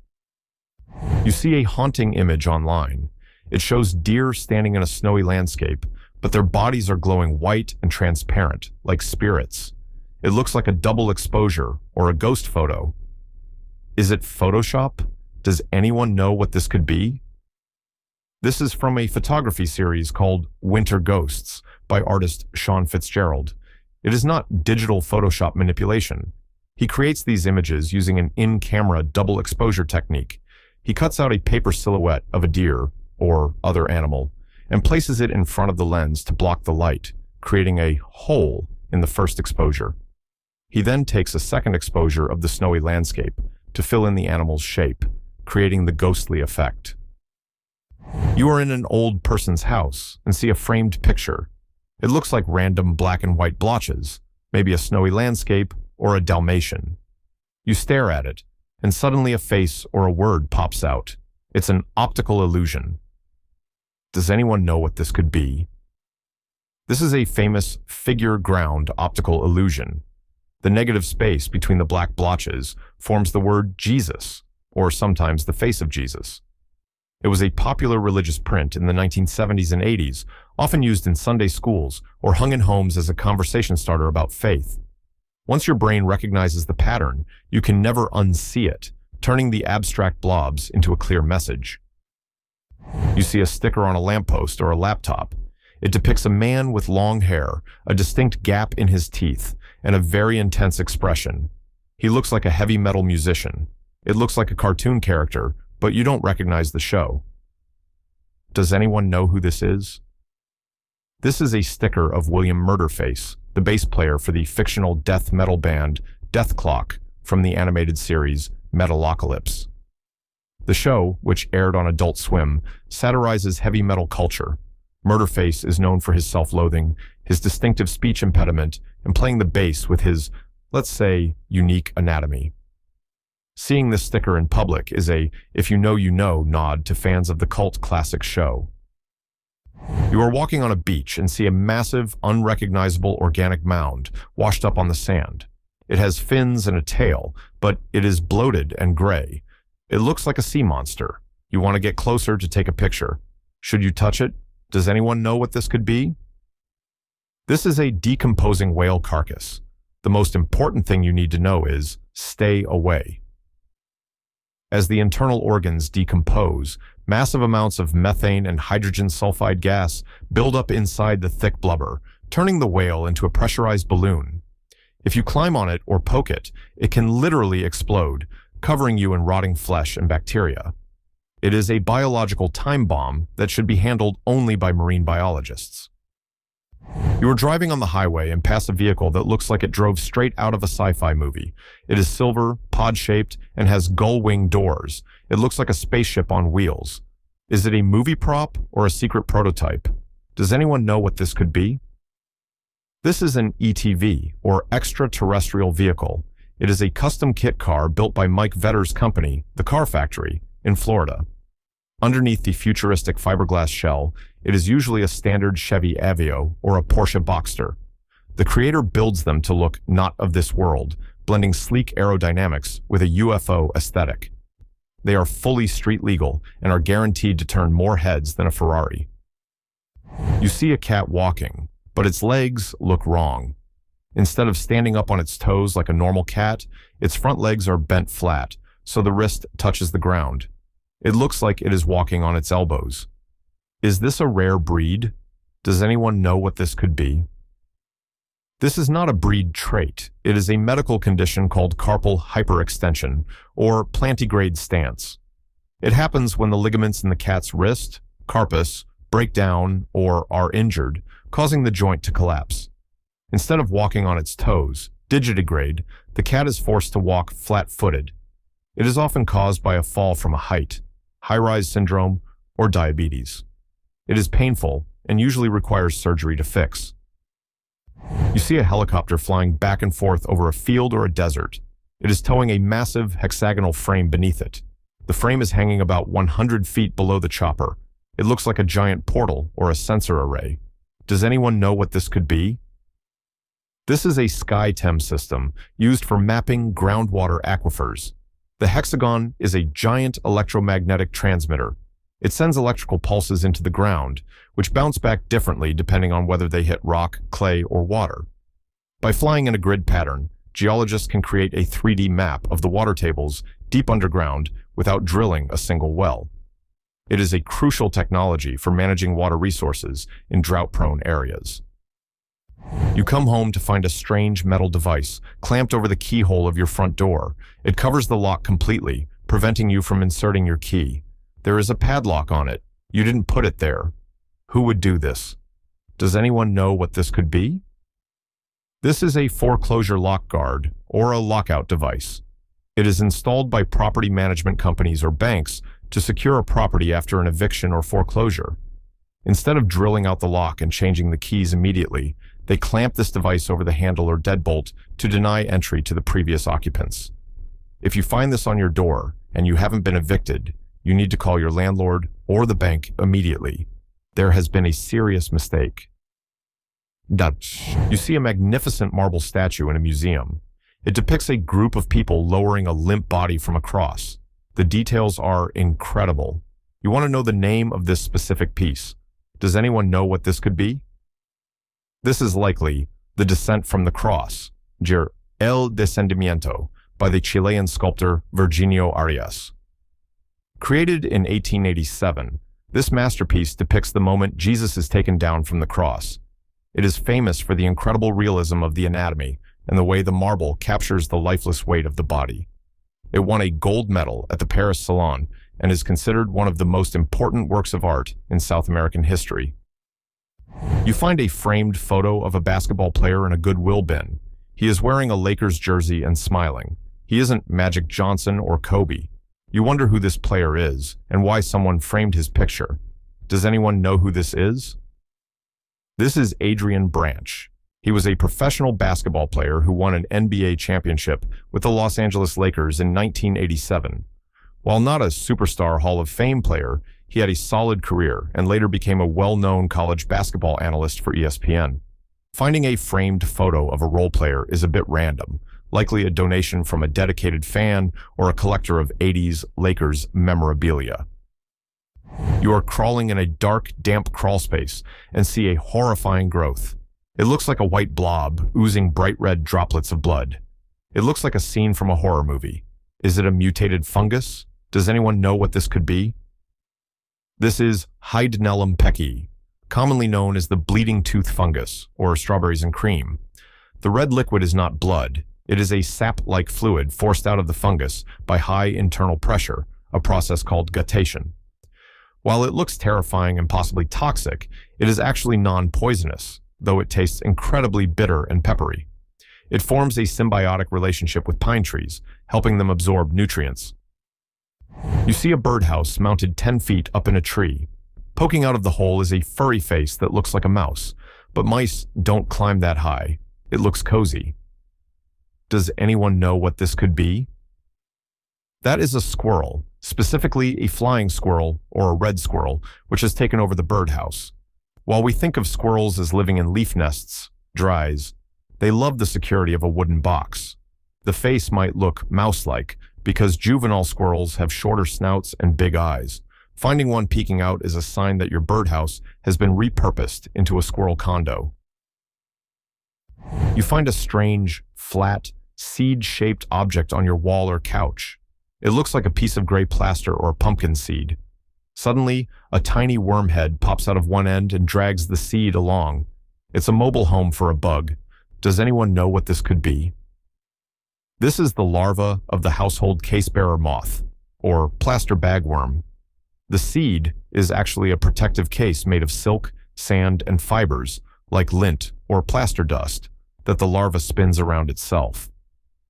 Speaker 1: You see a haunting image online. It shows deer standing in a snowy landscape, but their bodies are glowing white and transparent, like spirits. It looks like a double exposure or a ghost photo. Is it Photoshop? Does anyone know what this could be? This is from a photography series called Winter Ghosts by artist Sean Fitzgerald. It is not digital Photoshop manipulation. He creates these images using an in-camera double exposure technique. He cuts out a paper silhouette of a deer or other animal and places it in front of the lens to block the light, creating a hole in the first exposure. He then takes a second exposure of the snowy landscape to fill in the animal's shape, creating the ghostly effect. You are in an old person's house and see a framed picture. It looks like random black and white blotches, maybe a snowy landscape or a Dalmatian. You stare at it, and suddenly a face or a word pops out. It's an optical illusion. Does anyone know what this could be? This is a famous figure-ground optical illusion. The negative space between the black blotches forms the word Jesus, or sometimes the face of Jesus. It was a popular religious print in the 1970s and 80s, often used in Sunday schools or hung in homes as a conversation starter about faith. Once your brain recognizes the pattern, you can never unsee it, turning the abstract blobs into a clear message. You see a sticker on a lamppost or a laptop. It depicts a man with long hair, a distinct gap in his teeth, and a very intense expression. He looks like a heavy metal musician. It looks like a cartoon character, but you don't recognize the show. Does anyone know who this is? This is a sticker of William Murderface, the bass player for the fictional death metal band Death Clock from the animated series Metalocalypse. The show, which aired on Adult Swim, satirizes heavy metal culture. Murderface is known for his self-loathing, his distinctive speech impediment, and playing the bass with his, let's say, unique anatomy. Seeing this sticker in public is a if you know nod to fans of the cult classic show. You are walking on a beach and see a massive, unrecognizable organic mound washed up on the sand. It has fins and a tail, but it is bloated and gray. It looks like a sea monster. You want to get closer to take a picture. Should you touch it? Does anyone know what this could be? This is a decomposing whale carcass. The most important thing you need to know is stay away. As the internal organs decompose, massive amounts of methane and hydrogen sulfide gas build up inside the thick blubber, turning the whale into a pressurized balloon. If you climb on it or poke it, it can literally explode, covering you in rotting flesh and bacteria. It is a biological time bomb that should be handled only by marine biologists. You are driving on the highway and pass a vehicle that looks like it drove straight out of a sci-fi movie. It is silver, pod-shaped, and has gull-wing doors. It looks like a spaceship on wheels. Is it a movie prop or a secret prototype? Does anyone know what this could be? This is an ETV, or extraterrestrial vehicle. It is a custom kit car built by Mike Vetter's company, the Car Factory, in Florida. Underneath the futuristic fiberglass shell, it is usually a standard Chevy Aveo or a Porsche Boxster. The creator builds them to look not of this world, blending sleek aerodynamics with a UFO aesthetic. They are fully street legal and are guaranteed to turn more heads than a Ferrari. You see a cat walking, but its legs look wrong. Instead of standing up on its toes like a normal cat, its front legs are bent flat, so the wrist touches the ground. It looks like it is walking on its elbows. Is this a rare breed? Does anyone know what this could be? This is not a breed trait. It is a medical condition called carpal hyperextension, or plantigrade stance. It happens when the ligaments in the cat's wrist, carpus, break down or are injured, causing the joint to collapse. Instead of walking on its toes, digitigrade, the cat is forced to walk flat-footed. It is often caused by a fall from a height, high-rise syndrome, or diabetes. It is painful and usually requires surgery to fix. You see a helicopter flying back and forth over a field or a desert. It is towing a massive hexagonal frame beneath it. The frame is hanging about 100 feet below the chopper. It looks like a giant portal or a sensor array. Does anyone know what this could be? This is a SkyTem system used for mapping groundwater aquifers. The hexagon is a giant electromagnetic transmitter. It sends electrical pulses into the ground, which bounce back differently depending on whether they hit rock, clay, or water. By flying in a grid pattern, geologists can create a 3D map of the water tables deep underground without drilling a single well. It is a crucial technology for managing water resources in drought-prone areas. You come home to find a strange metal device clamped over the keyhole of your front door. It covers the lock completely, preventing you from inserting your key. There is a padlock on it. You didn't put it there. Who would do this? Does anyone know what this could be? This is a foreclosure lock guard, or a lockout device. It is installed by property management companies or banks to secure a property after an eviction or foreclosure. Instead of drilling out the lock and changing the keys immediately, they clamp this device over the handle or deadbolt to deny entry to the previous occupants. If you find this on your door and you haven't been evicted, you need to call your landlord or the bank immediately. There has been a serious mistake. You see a magnificent marble statue in a museum. It depicts a group of people lowering a limp body from a cross. The details are incredible. You want to know the name of this specific piece. Does anyone know what this could be? This is likely The Descent from the Cross, El Descendimiento, by the Chilean sculptor Virginio Arias. Created in 1887, this masterpiece depicts the moment Jesus is taken down from the cross. It is famous for the incredible realism of the anatomy and the way the marble captures the lifeless weight of the body. It won a gold medal at the Paris Salon and is considered one of the most important works of art in South American history. You find a framed photo of a basketball player in a Goodwill bin. He is wearing a Lakers jersey and smiling. He isn't Magic Johnson or Kobe. You wonder who this player is and why someone framed his picture. Does anyone know who this is? This is Adrian Branch. He was a professional basketball player who won an NBA championship with the Los Angeles Lakers in 1987. While not a superstar Hall of Fame player, he had a solid career and later became a well-known college basketball analyst for ESPN. Finding a framed photo of a role player is a bit random, likely a donation from a dedicated fan or a collector of 80s Lakers memorabilia. You are crawling in a dark, damp crawl space and see a horrifying growth. It looks like a white blob, oozing bright red droplets of blood. It looks like a scene from a horror movie. Is it a mutated fungus? Does anyone know what this could be? This is Hydnellum pecki, commonly known as the bleeding tooth fungus, or strawberries and cream. The red liquid is not blood. It is a sap-like fluid forced out of the fungus by high internal pressure, a process called guttation. While it looks terrifying and possibly toxic, it is actually non-poisonous, though it tastes incredibly bitter and peppery. It forms a symbiotic relationship with pine trees, helping them absorb nutrients. You see a birdhouse mounted 10 feet up in a tree. Poking out of the hole is a furry face that looks like a mouse, but mice don't climb that high. It looks cozy. Does anyone know what this could be? That is a squirrel, specifically a flying squirrel or a red squirrel, which has taken over the birdhouse. While we think of squirrels as living in leaf nests, dries, they love the security of a wooden box. The face might look mouse-like because juvenile squirrels have shorter snouts and big eyes. Finding one peeking out is a sign that your birdhouse has been repurposed into a squirrel condo. You find a strange, flat, seed-shaped object on your wall or couch. It looks like a piece of gray plaster or a pumpkin seed. Suddenly, a tiny worm head pops out of one end and drags the seed along. It's a mobile home for a bug. Does anyone know what this could be? This is the larva of the household case-bearer moth, or plaster bagworm. The seed is actually a protective case made of silk, sand, and fibers, like lint or plaster dust, that the larva spins around itself.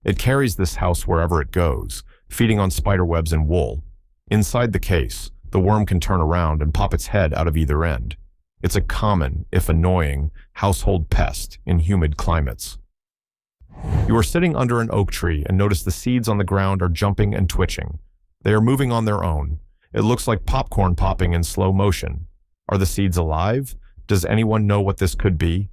Speaker 1: It carries this house wherever it goes, feeding on spider webs and wool. Inside the case, the worm can turn around and pop its head out of either end. It's a common, if annoying, household pest in humid climates. You are sitting under an oak tree and notice the seeds on the ground are jumping and twitching. They are moving on their own. It looks like popcorn popping in slow motion. Are the seeds alive? Does anyone know what this could be?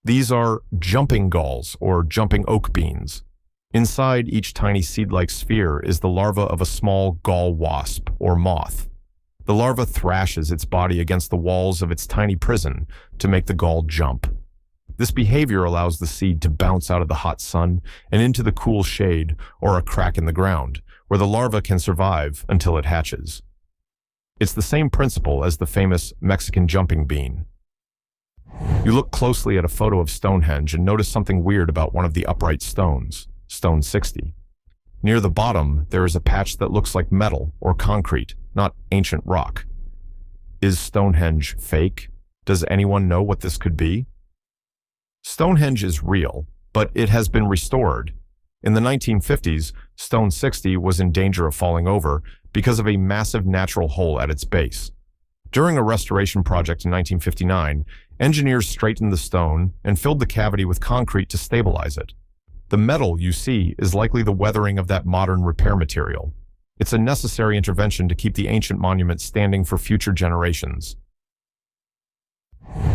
Speaker 1: These are jumping galls, or jumping oak beans. Inside each tiny seed-like sphere is the larva of a small gall wasp, or moth. The larva thrashes its body against the walls of its tiny prison to make the gall jump. This behavior allows the seed to bounce out of the hot sun and into the cool shade or a crack in the ground, where the larva can survive until it hatches. It's the same principle as the famous Mexican jumping bean. You look closely at a photo of Stonehenge and notice something weird about one of the upright stones, stone 60. Near the bottom, there is a patch that looks like metal or concrete, not ancient rock. Is Stonehenge fake? Does anyone know what this could be? Stonehenge is real, but it has been restored. In the 1950s, Stone 60 was in danger of falling over because of a massive natural hole at its base. During a restoration project in 1959, engineers straightened the stone and filled the cavity with concrete to stabilize it. The metal you see is likely the weathering of that modern repair material. It's a necessary intervention to keep the ancient monument standing for future generations.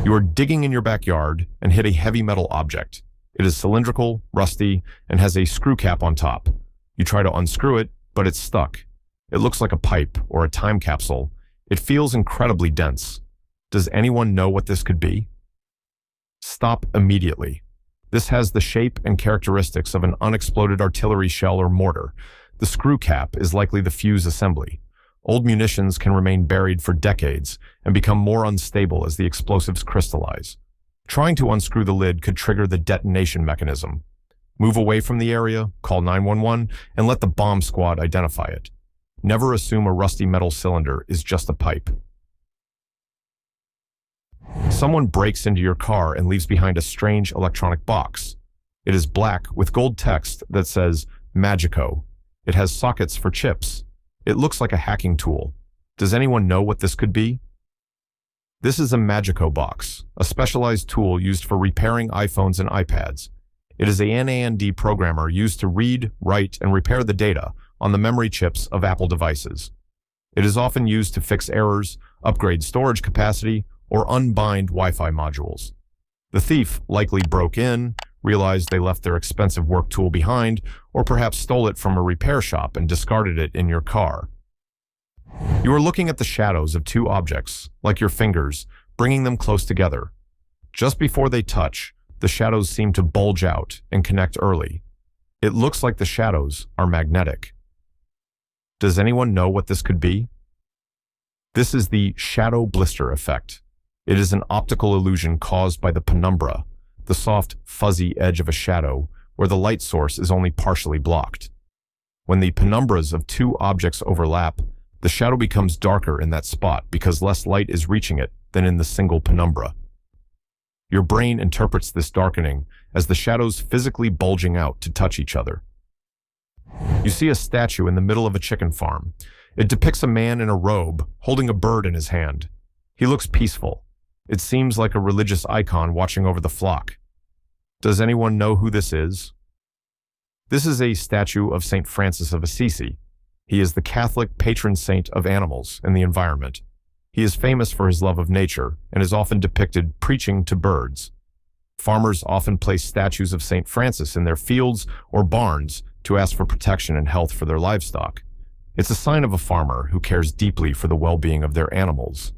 Speaker 1: You are digging in your backyard and hit a heavy metal object. It is cylindrical, rusty, and has a screw cap on top. You try to unscrew it, but it's stuck. It looks like a pipe or a time capsule. It feels incredibly dense. Does anyone know what this could be? Stop immediately. This has the shape and characteristics of an unexploded artillery shell or mortar. The screw cap is likely the fuse assembly. Old munitions can remain buried for decades and become more unstable as the explosives crystallize. Trying to unscrew the lid could trigger the detonation mechanism. Move away from the area, call 911, and let the bomb squad identify it. Never assume a rusty metal cylinder is just a pipe. Someone breaks into your car and leaves behind a strange electronic box. It is black with gold text that says Magico. It has sockets for chips. It looks like a hacking tool. Does anyone know what this could be? This is a Magico box, a specialized tool used for repairing iPhones and iPads. It is a NAND programmer used to read, write, and repair the data on the memory chips of Apple devices. It is often used to fix errors, upgrade storage capacity, or unbind Wi-Fi modules. The thief likely broke in, realized they left their expensive work tool behind, or perhaps stole it from a repair shop and discarded it in your car. You are looking at the shadows of two objects, like your fingers, bringing them close together. Just before they touch, the shadows seem to bulge out and connect early. It looks like the shadows are magnetic. Does anyone know what this could be? This is the shadow blister effect. It is an optical illusion caused by the penumbra, the soft, fuzzy edge of a shadow where the light source is only partially blocked. When the penumbras of two objects overlap, the shadow becomes darker in that spot because less light is reaching it than in the single penumbra. Your brain interprets this darkening as the shadows physically bulging out to touch each other. You see a statue in the middle of a chicken farm. It depicts a man in a robe holding a bird in his hand. He looks peaceful. It seems like a religious icon watching over the flock. Does anyone know who this is? This is a statue of St. Francis of Assisi. He is the Catholic patron saint of animals and the environment. He is famous for his love of nature and is often depicted preaching to birds. Farmers often place statues of St. Francis in their fields or barns to ask for protection and health for their livestock. It's a sign of a farmer who cares deeply for the well-being of their animals.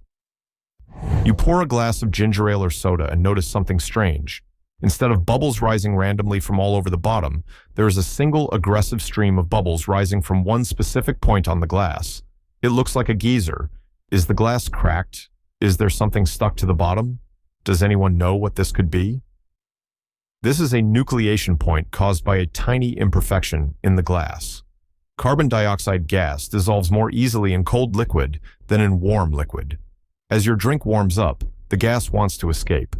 Speaker 1: You pour a glass of ginger ale or soda and notice something strange. Instead of bubbles rising randomly from all over the bottom, there is a single aggressive stream of bubbles rising from one specific point on the glass. It looks like a geyser. Is the glass cracked? Is there something stuck to the bottom? Does anyone know what this could be? This is a nucleation point caused by a tiny imperfection in the glass. Carbon dioxide gas dissolves more easily in cold liquid than in warm liquid. As your drink warms up, the gas wants to escape.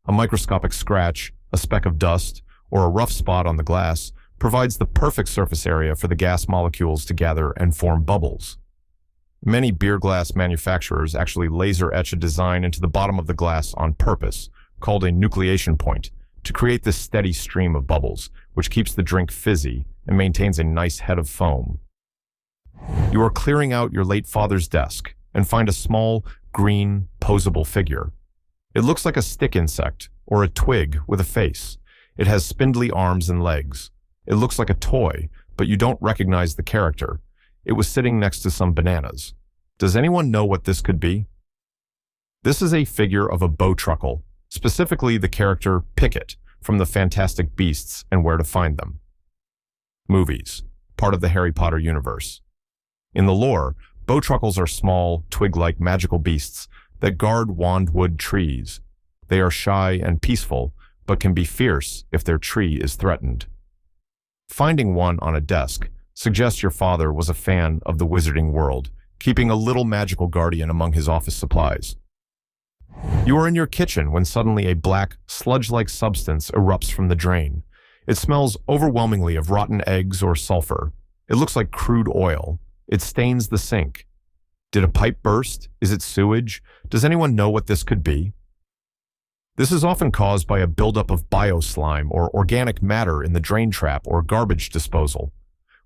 Speaker 1: A microscopic scratch, a speck of dust, or a rough spot on the glass provides the perfect surface area for the gas molecules to gather and form bubbles. Many beer glass manufacturers actually laser etch a design into the bottom of the glass on purpose, called a nucleation point, to create this steady stream of bubbles, which keeps the drink fizzy and maintains a nice head of foam. You are clearing out your late father's desk and find a small, green, posable figure. It looks like a stick insect or a twig with a face. It has spindly arms and legs. It looks like a toy, but you don't recognize the character. It was sitting next to some bananas. Does anyone know what this could be? This is a figure of a bowtruckle, specifically the character Pickett from the Fantastic Beasts and Where to Find Them. Movies, part of the Harry Potter universe. In the lore, bowtruckles are small, twig-like magical beasts that guard wandwood trees. They are shy and peaceful, but can be fierce if their tree is threatened. Finding one on a desk suggests your father was a fan of the wizarding world, keeping a little magical guardian among his office supplies. You are in your kitchen when suddenly a black, sludge-like substance erupts from the drain. It smells overwhelmingly of rotten eggs or sulfur. It looks like crude oil. It stains the sink. Did a pipe burst? Is it sewage? Does anyone know what this could be? This is often caused by a buildup of bioslime or organic matter in the drain trap or garbage disposal.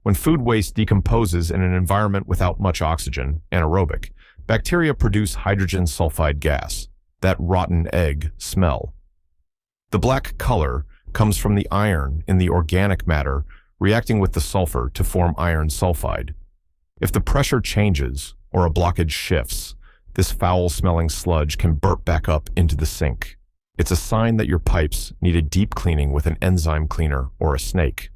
Speaker 1: When food waste decomposes in an environment without much oxygen, anaerobic, bacteria produce hydrogen sulfide gas, that rotten egg smell. The black color comes from the iron in the organic matter reacting with the sulfur to form iron sulfide. If the pressure changes or a blockage shifts, this foul-smelling sludge can burp back up into the sink. It's a sign that your pipes need a deep cleaning with an enzyme cleaner or a snake.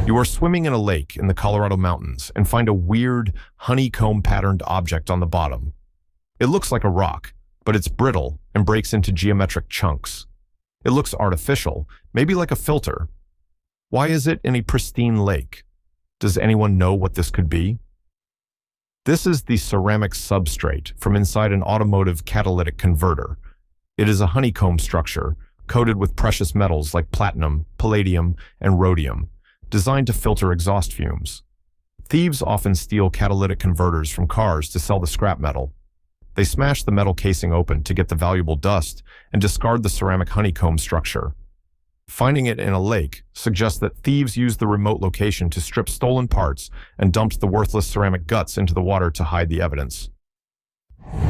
Speaker 1: You are swimming in a lake in the Colorado mountains and find a weird, honeycomb-patterned object on the bottom. It looks like a rock, but it's brittle and breaks into geometric chunks. It looks artificial, maybe like a filter. Why is it in a pristine lake? Does anyone know what this could be? This is the ceramic substrate from inside an automotive catalytic converter. It is a honeycomb structure coated with precious metals like platinum, palladium, and rhodium, designed to filter exhaust fumes. Thieves often steal catalytic converters from cars to sell the scrap metal. They smash the metal casing open to get the valuable dust and discard the ceramic honeycomb structure. Finding it in a lake suggests that thieves used the remote location to strip stolen parts and dumped the worthless ceramic guts into the water to hide the evidence.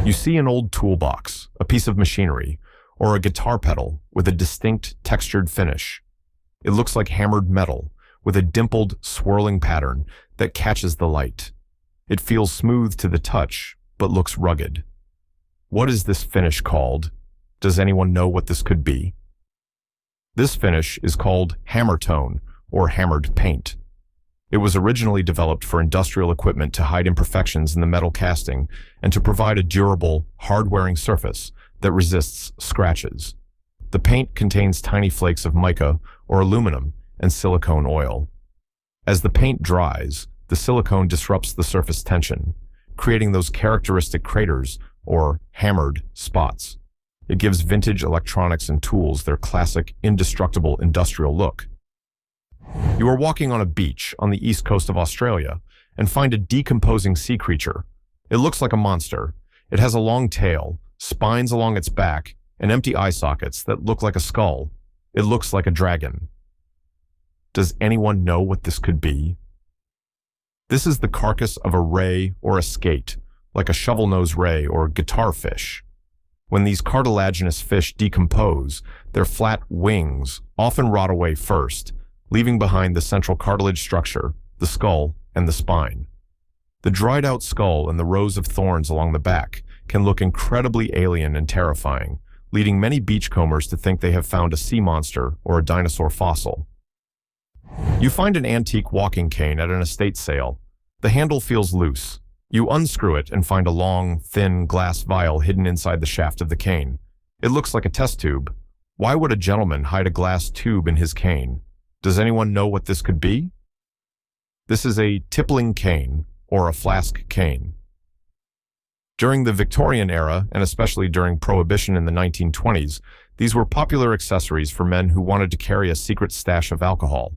Speaker 1: You see an old toolbox, a piece of machinery, or a guitar pedal with a distinct textured finish. It looks like hammered metal with a dimpled, swirling pattern that catches the light. It feels smooth to the touch, but looks rugged. What is this finish called? Does anyone know what this could be? This finish is called hammer tone or hammered paint. It was originally developed for industrial equipment to hide imperfections in the metal casting and to provide a durable, hard-wearing surface that resists scratches. The paint contains tiny flakes of mica or aluminum and silicone oil. As the paint dries, the silicone disrupts the surface tension, creating those characteristic craters or hammered spots. It gives vintage electronics and tools their classic, indestructible industrial look. You are walking on a beach on the east coast of Australia and find a decomposing sea creature. It looks like a monster. It has a long tail, spines along its back, and empty eye sockets that look like a skull. It looks like a dragon. Does anyone know what this could be? This is the carcass of a ray or a skate, like a shovel-nosed ray or guitar fish. When these cartilaginous fish decompose, their flat wings often rot away first, leaving behind the central cartilage structure, the skull, and the spine. The dried-out skull and the rows of thorns along the back can look incredibly alien and terrifying, leading many beachcombers to think they have found a sea monster or a dinosaur fossil. You find an antique walking cane at an estate sale. The handle feels loose. You unscrew it and find a long, thin glass vial hidden inside the shaft of the cane. It looks like a test tube. Why would a gentleman hide a glass tube in his cane? Does anyone know what this could be? This is a tippling cane, or a flask cane. During the Victorian era, and especially during Prohibition in the 1920s, these were popular accessories for men who wanted to carry a secret stash of alcohol.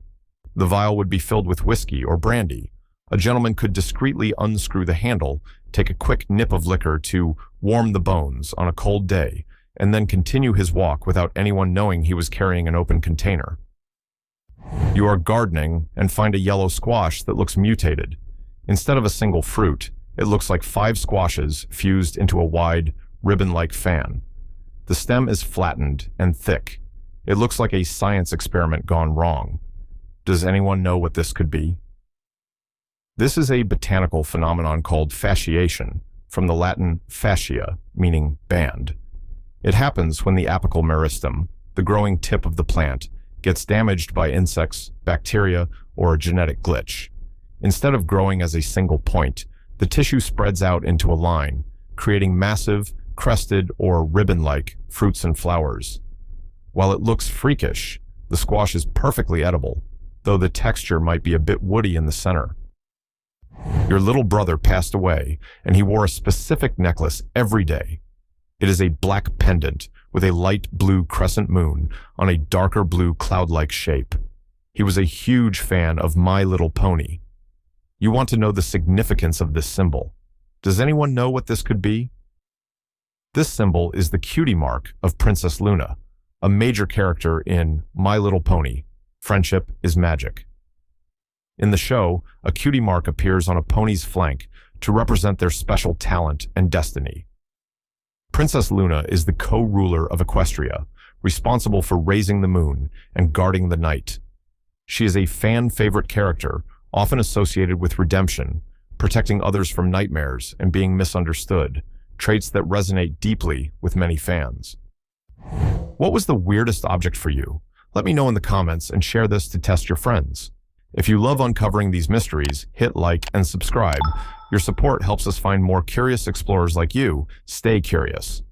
Speaker 1: The vial would be filled with whiskey or brandy. A gentleman could discreetly unscrew the handle, take a quick nip of liquor to warm the bones on a cold day, and then continue his walk without anyone knowing he was carrying an open container. You are gardening and find a yellow squash that looks mutated. Instead of a single fruit, it looks like 5 squashes fused into a wide, ribbon-like fan. The stem is flattened and thick. It looks like a science experiment gone wrong. Does anyone know what this could be? This is a botanical phenomenon called fasciation, from the Latin fascia, meaning band. It happens when the apical meristem, the growing tip of the plant, gets damaged by insects, bacteria, or a genetic glitch. Instead of growing as a single point, the tissue spreads out into a line, creating massive, crested, or ribbon-like fruits and flowers. While it looks freakish, the squash is perfectly edible, though the texture might be a bit woody in the center. Your little brother passed away, and he wore a specific necklace every day. It is a black pendant with a light blue crescent moon on a darker blue cloud-like shape. He was a huge fan of My Little Pony. You want to know the significance of this symbol. Does anyone know what this could be? This symbol is the cutie mark of Princess Luna, a major character in My Little Pony, Friendship is Magic. In the show, a cutie mark appears on a pony's flank to represent their special talent and destiny. Princess Luna is the co-ruler of Equestria, responsible for raising the moon and guarding the night. She is a fan-favorite character, often associated with redemption, protecting others from nightmares, and being misunderstood, traits that resonate deeply with many fans. What was the weirdest object for you? Let me know in the comments and share this to test your friends. If you love uncovering these mysteries, hit like and subscribe. Your support helps us find more curious explorers like you. Stay curious.